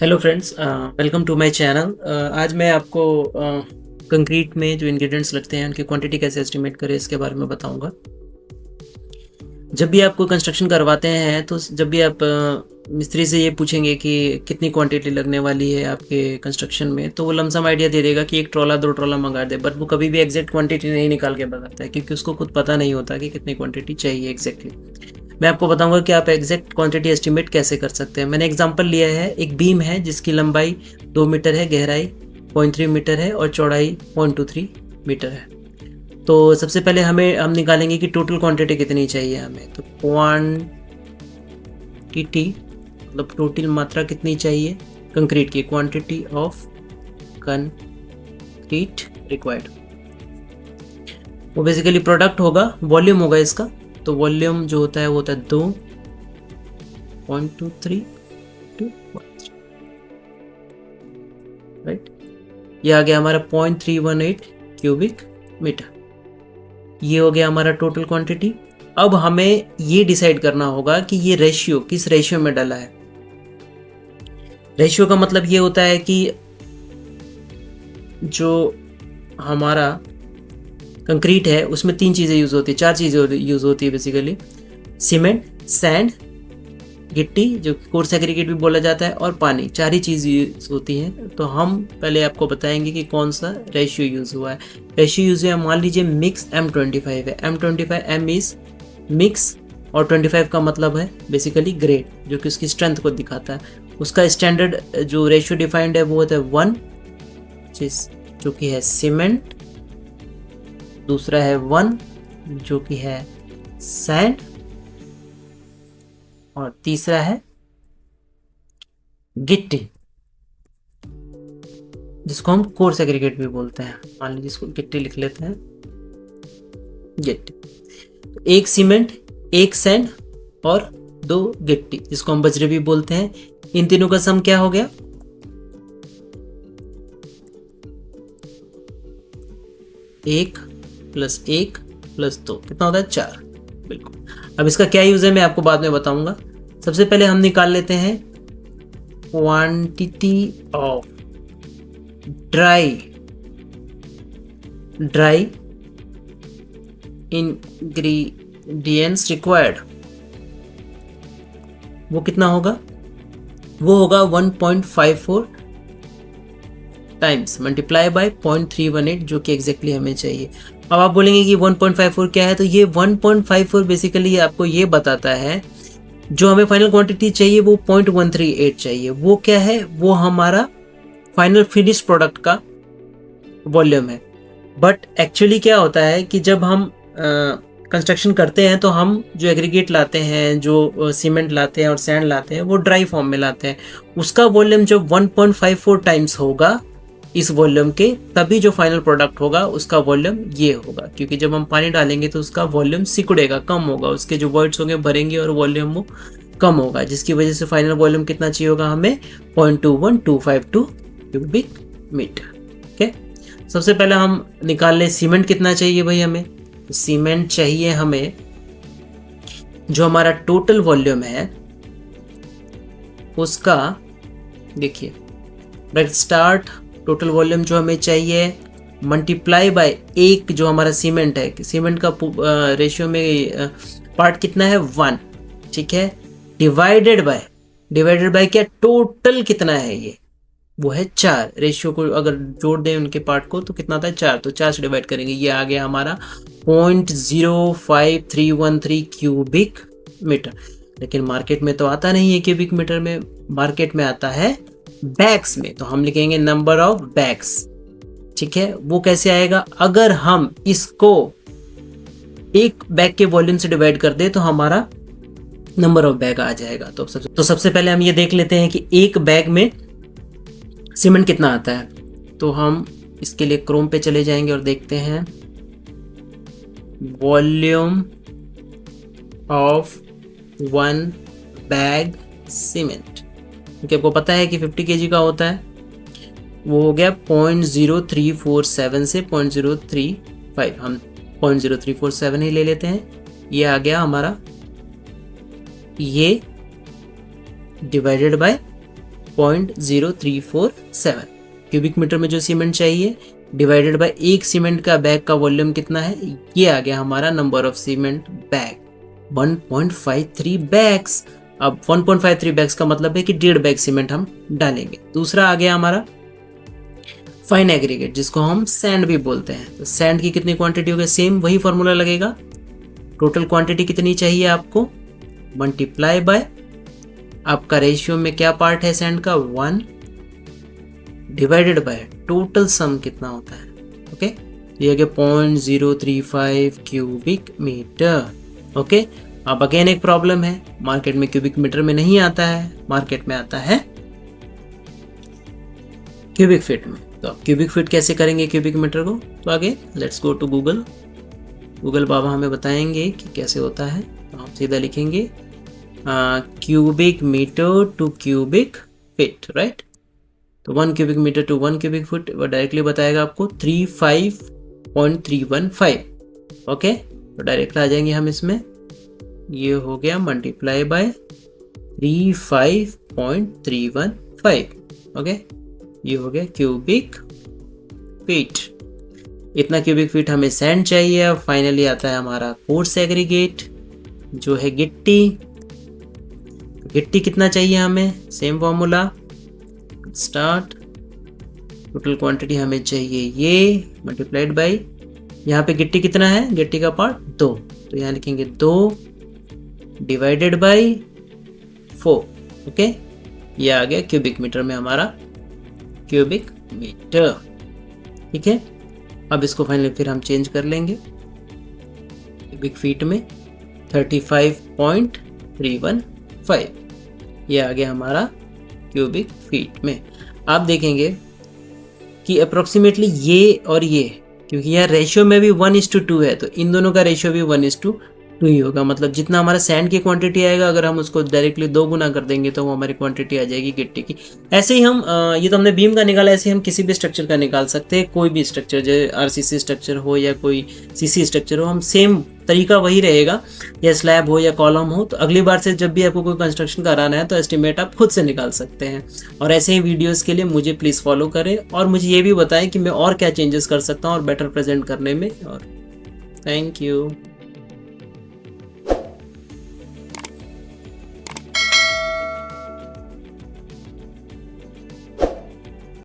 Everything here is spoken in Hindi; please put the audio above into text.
Hello friends, welcome to my channel. आज मैं आपको कंक्रीट में जो इंग्रेडिएंट्स लगते हैं उनकी क्वांटिटी कैसे एस्टिमेट करें इसके बारे में बताऊंगा। जब भी आपको कंस्ट्रक्शन करवाते हैं तो जब भी आप मिस्त्री से ये पूछेंगे कि कितनी क्वांटिटी लगने वाली है आपके कंस्ट्रक्शन में, तो वो लमसम आइडिया दे देगा कि 1 ट्रॉला 2 ट्रॉला मंगा दे, बट वो कभी भी एग्जैक्ट क्वांटिटी नहीं निकाल के बताता है क्योंकि उसको खुद पता नहीं होता कि कितनी क्वांटिटी चाहिए एग्जैक्टली। मैं आपको बताऊंगा कि आप एग्जैक्ट क्वांटिटी एस्टिमेट कैसे कर सकते हैं। मैंने एग्जांपल लिया है, एक बीम है जिसकी लंबाई 2 मीटर है, गहराई 0.3 मीटर है और चौड़ाई 0.23 मीटर है। तो सबसे पहले हम निकालेंगे कि टोटल क्वांटिटी कितनी चाहिए हमें। तो क्वांटिटी मतलब टोटल मात्रा कितनी चाहिए कंक्रीट की, क्वांटिटी ऑफ कंक्रीट रिक्वायर्ड। वो बेसिकली प्रोडक्ट होगा, वॉल्यूम होगा इसका। तो वॉल्यूम जो होता है वो होता है 2.23 टू 0.3, राइट। ये आ गया हमारा 0.318 क्यूबिक मीटर। ये हो गया हमारा टोटल क्वांटिटी। अब हमें ये डिसाइड करना होगा कि ये रेशियो किस रेशियो में डाला है। रेशियो का मतलब ये होता है कि जो हमारा कंक्रीट है उसमें 3 चीज़ें यूज़ होती है, 4 चीज़ें यूज़ होती है बेसिकली। सीमेंट, सैंड, गिट्टी जो कोर्स एग्रीगेट भी बोला जाता है, और पानी। 4 ही चीज़ यूज़ होती हैं। तो हम पहले आपको बताएंगे कि कौन सा रेशियो यूज़ हुआ है। रेशियो यूज़ हुआ है, मान लीजिए मिक्स M25 है। M25 M इज़ मिक्स और 25 का मतलब है बेसिकली ग्रेड, जो कि उसकी स्ट्रेंथ को दिखाता है। उसका स्टैंडर्ड जो रेशियो डिफाइंड है वो होता है 1, जो कि है सीमेंट। दूसरा है 1 जो कि है सैंड, और तीसरा है गिट्टी जिसको हम कोर्स एग्रीगेट भी बोलते हैं। मान लीजिए इसको गिट्टी लिख लेते हैं, गिट्टी। तो 1 सीमेंट, 1 सैंड और 2 गिट्टी जिसको हम बजरी भी बोलते हैं। इन तीनों का सम क्या हो गया? 1 + 1 + 2 कितना होता है? 4। बिल्कुल। अब इसका क्या यूज है मैं आपको बाद में बताऊंगा। सबसे पहले हम निकाल लेते हैं quantity of dry ingredients required. वो कितना होगा? वो होगा 1.54 टाइम्स मल्टीप्लाई बाय 0.318 जो कि एग्जैक्टली हमें चाहिए। अब आप बोलेंगे कि 1.54 क्या है? तो ये 1.54 बेसिकली आपको ये बताता है जो हमें फाइनल क्वांटिटी चाहिए वो 0.138 चाहिए। वो क्या है? वो हमारा फाइनल फिनिश प्रोडक्ट का वॉल्यूम है। बट एक्चुअली क्या होता है कि जब हम कंस्ट्रक्शन करते हैं तो हम जो एग्रीगेट लाते हैं, जो सीमेंट लाते हैं और सैंड लाते हैं, वो ड्राई फॉर्म में लाते हैं। उसका वॉल्यूम जब 1.54 टाइम्स होगा इस वॉल्यूम के, तभी जो फाइनल प्रोडक्ट होगा उसका वॉल्यूम ये होगा। क्योंकि जब हम पानी डालेंगे तो उसका वॉल्यूम सिकुड़ेगा, कम होगा, उसके जो वर्ड्स होंगे भरेंगे और वॉल्यूम वो कम होगा, जिसकी वजह से फाइनल वॉल्यूम कितना चाहिए होगा हमें? 0.21252 क्यूबिक मीटर। ओके, सबसे पहले हम निकाल लें सीमेंट कितना चाहिए भाई हमें। तो सीमेंट चाहिए हमें, जो हमारा टोटल वॉल्यूम है उसका, देखिए ब्रैकेट स्टार्ट, टोटल वॉल्यूम जो हमें चाहिए मल्टीप्लाई बाय 1 जो हमारा सीमेंट है। सीमेंट का रेशियो में पार्ट कितना है? 1, ठीक है। डिवाइडेड बाय क्या? टोटल कितना है ये? वो है 4। रेशियो को अगर जोड़ दें उनके पार्ट को तो कितना आता है? 4। तो 4 से डिवाइड करेंगे, ये आ गया हमारा 0.05313 क्यूबिक मीटर। लेकिन मार्केट में तो आता नहीं है क्यूबिक मीटर में, मार्केट में आता है बैग्स में। तो हम लिखेंगे नंबर ऑफ बैग्स, ठीक है। वो कैसे आएगा? अगर हम इसको एक बैग के वॉल्यूम से डिवाइड कर दे तो हमारा नंबर ऑफ बैग आ जाएगा। तो सबसे पहले हम ये देख लेते हैं कि एक बैग में सीमेंट कितना आता है। तो हम इसके लिए क्रोम पे चले जाएंगे और देखते हैं वॉल्यूम ऑफ 1 बैग सीमेंट, क्योंकि आपको पता है कि 50 kg का होता है। वो हो गया 0.0347 से 0.035, हम 0.0347 ही ले लेते हैं। ये आ गया हमारा, ये डिवाइडेड बाय 0.0347 क्यूबिक मीटर में जो सीमेंट चाहिए डिवाइडेड बाय एक सीमेंट का बैग का वॉल्यूम कितना है, ये आ गया हमारा number of cement bag 1.53 bags. अब 1.53 बैग्स का मतलब है कि 1.5 बैग सीमेंट हम डालेंगे। दूसरा आ गया हमारा फाइन एग्रीगेट जिसको हम सैंड भी बोलते हैं। तो सैंड की कितनी क्वांटिटी होगी, सेम वही फॉर्मूला लगेगा। टोटल क्वांटिटी कितनी चाहिए आपको, मल्टीप्लाई बाय आपका रेशियो में क्या पार्ट है सैंड का 1 डिवाइडेड बाय टोटल सम कितना होता है। ओके, ये गया 0.035 क्यूबिक मीटर। ओके, अब अगेन एक प्रॉब्लम है, मार्केट में क्यूबिक मीटर में नहीं आता है, मार्केट में आता है क्यूबिक फीट में। तो अब क्यूबिक फीट कैसे करेंगे क्यूबिक मीटर को, तो आगे लेट्स गो टू गूगल बाबा हमें बताएंगे कि कैसे होता है। तो हम सीधा लिखेंगे cubic metre to cubic feet, right. तो 1 cubic metre to 1 cubic foot वो डायरेक्टली बताएगा आपको 35.315। ओके, तो डायरेक्ट आ जाएंगे हम इसमें, ये हो गया मल्टीप्लाई बाय 35.315। ओके, ये हो गया क्यूबिक फीट। इतना क्यूबिक फीट हमें सैंड चाहिए। अब फाइनली आता है हमारा कोर्स एग्रीगेट जो है गिट्टी। गिट्टी कितना चाहिए हमें, same formula, start. Total quantity हमें चाहिए ये मल्टीप्लाइड बाय, यहाँ पे गिट्टी कितना है, गिट्टी का पार्ट 2, तो यहाँ लिखेंगे 2 डिवाइडेड बाय 4। ओके, ये आ गया क्यूबिक मीटर में हमारा क्यूबिक मीटर। ठीक है, अब इसको फाइनली फिर हम चेंज कर लेंगे क्यूबिक फीट में 35.315। ये आ गया हमारा क्यूबिक फीट में। आप देखेंगे कि अप्रोक्सीमेटली ये और ये, क्योंकि यहाँ रेशियो में भी 1:2 है, तो इन दोनों का रेशियो भी 1:2 ही होगा। मतलब जितना हमारा सैंड की क्वांटिटी आएगा, अगर हम उसको डायरेक्टली 2 गुना कर देंगे तो वो हमारी क्वांटिटी आ जाएगी गिट्टी की। ऐसे ही हम ये तो हमने बीम का निकाला, ऐसे ही हम किसी भी स्ट्रक्चर का निकाल सकते हैं। कोई भी स्ट्रक्चर, जैसे आरसीसी स्ट्रक्चर हो या कोई सीसी स्ट्रक्चर हो, हम सेम तरीका वही रहेगा, या स्लैब हो या कॉलम हो। तो अगली बार से जब भी आपको कोई कंस्ट्रक्शन कराना है तो एस्टिमेट आप खुद से निकाल सकते हैं। और ऐसे ही वीडियोस के लिए मुझे प्लीज़ फॉलो करें और मुझे ये भी बताएं कि मैं और क्या चेंजेस कर सकता हूँ और बेटर प्रेजेंट करने में। और थैंक यू।